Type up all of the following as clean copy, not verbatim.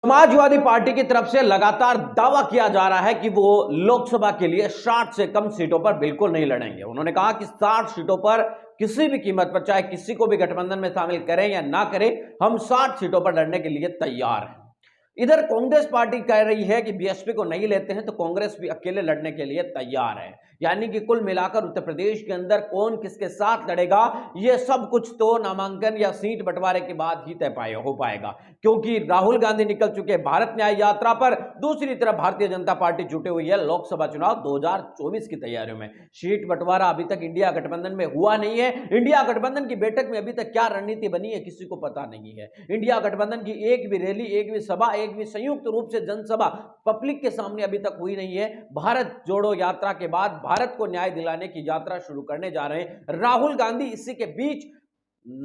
Samajwadi party की तरफ से लगातार दावा किया जा रहा है कि वो लोकसभा के लिए 60 से कम सीटों पर बिल्कुल नहीं लड़ेंगे। उन्होंने कहा कि 60 सीटों पर किसी भी कीमत पर, चाहे किसी को भी गठबंधन में शामिल करें या ना करें, हम 60 सीटों पर लड़ने के लिए तैयार हैं। इधर कांग्रेस पार्टी कह रही है कि बीएसपी को नहीं लेते हैं तो कांग्रेस भी अकेले लड़ने के लिए तैयार है। यानी कि कुल मिलाकर उत्तर प्रदेश के अंदर कौन किसके साथ लड़ेगा, यह सब कुछ तो नामांकन या सीट बंटवारे के बाद ही तय हो पाएगा। क्योंकि राहुल गांधी निकल चुके हैं भारत न्याय यात्रा पर, दूसरी तरफ भारतीय जनता पार्टी जुटी हुई है लोकसभा चुनाव 2024 की तैयारियों में। सीट बंटवारा अभी तक इंडिया गठबंधन में हुआ नहीं है। इंडिया गठबंधन की बैठक में अभी तक क्या रणनीति बनी है किसी को पता नहीं है। इंडिया गठबंधन की एक भी रैली, एक भी सभा, एक भी संयुक्त रूप से जनसभा पब्लिक के सामने अभी तक हुई नहीं है। भारत जोड़ो यात्रा के बाद भारत को न्याय दिलाने की यात्रा शुरू करने जा रहे हैं राहुल गांधी। इसी के बीच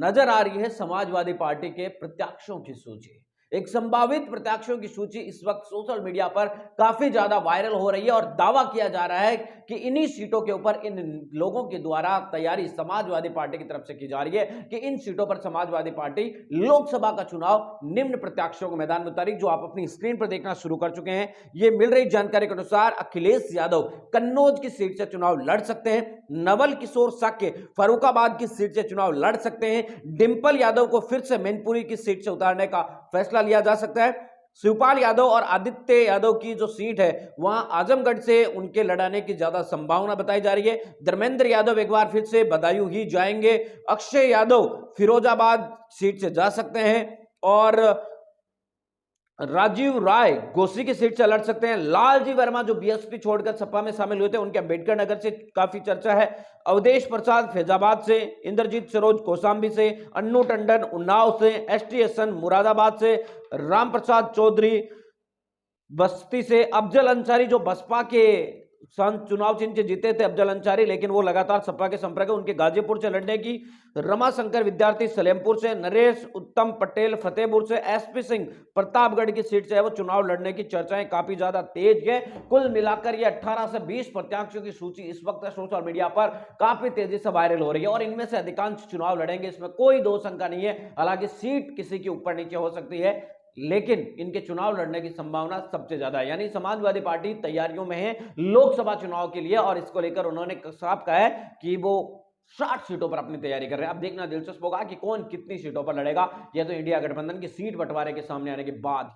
नजर आ रही है समाजवादी पार्टी के प्रत्याशियों की सूची। एक संभावित प्रत्याशियों की सूची इस वक्त सोशल मीडिया पर काफी ज्यादा वायरल हो रही है और दावा किया जा रहा है कि इन्हीं सीटों के ऊपर इन लोगों के द्वारा तैयारी समाजवादी पार्टी की तरफ से की जा रही है कि इन सीटों पर समाजवादी पार्टी लोकसभा का चुनाव निम्न प्रत्याशियों को मैदान में उतारेगी, जो आप अपनी स्क्रीन पर देखना शुरू कर चुके हैं। यह मिल रही जानकारी के अनुसार अखिलेश यादव कन्नौज की सीट से चुनाव लड़ सकते हैं, नवल किशोर साक्य फर्रुखाबाद की सीट से चुनाव लड़ सकते हैं, डिंपल यादव को फिर से मैनपुरी की सीट से उतारने का फैसला लिया जा सकता है, शिवपाल यादव और आदित्य यादव की जो सीट है वहां आजमगढ़ से उनके लड़ाने की ज्यादा संभावना बताई जा रही है, धर्मेंद्र यादव एक बार फिर से बदायूं ही जाएंगे, अक्षय यादव फिरोजाबाद सीट से जा सकते हैं और राजीव राय गोसी की सीट से लड़ सकते हैं। लालजी वर्मा जो बीएसपी छोड़कर सपा में शामिल हुए थे, उनके अंबेडकर नगर से काफी चर्चा है, अवधेश प्रसाद फैजाबाद से, इंद्रजीत सरोज कौशाम्बी से, अन्नू टंडन उन्नाव से, एसटी हसन मुरादाबाद से, राम प्रसाद चौधरी बस्ती से, अफजल अंसारी जो बसपा के चुनाव चिन्ह से जीते थे अफजल अंसारी, लेकिन वो लगातार सपा के संपर्क है, उनके गाजीपुर से लड़ने की, रमाशंकर विद्यार्थी सलेमपुर से, नरेश उत्तम पटेल फतेहपुर से, एसपी सिंह प्रतापगढ़ की सीट से है वो चुनाव लड़ने की चर्चाएं काफी ज्यादा तेज है। कुल मिलाकर ये 18 से 20 प्रत्याशियों की सूची इस वक्त सोशल मीडिया पर काफी तेजी से वायरल हो रही है और इनमें से अधिकांश चुनाव लड़ेंगे, इसमें कोई दो शंका नहीं है। हालांकि सीट किसी के ऊपर नीचे हो सकती है, लेकिन इनके चुनाव लड़ने की संभावना सबसे ज्यादा है। यानी समाजवादी पार्टी तैयारियों में है लोकसभा चुनाव के लिए और इसको लेकर उन्होंने साफ कहा है कि वो 60 सीटों पर अपनी तैयारी कर रहे हैं। अब देखना दिलचस्प होगा कि कौन कितनी सीटों पर लड़ेगा। यह तो इंडिया गठबंधन की सीट बंटवारे के सामने आने के बाद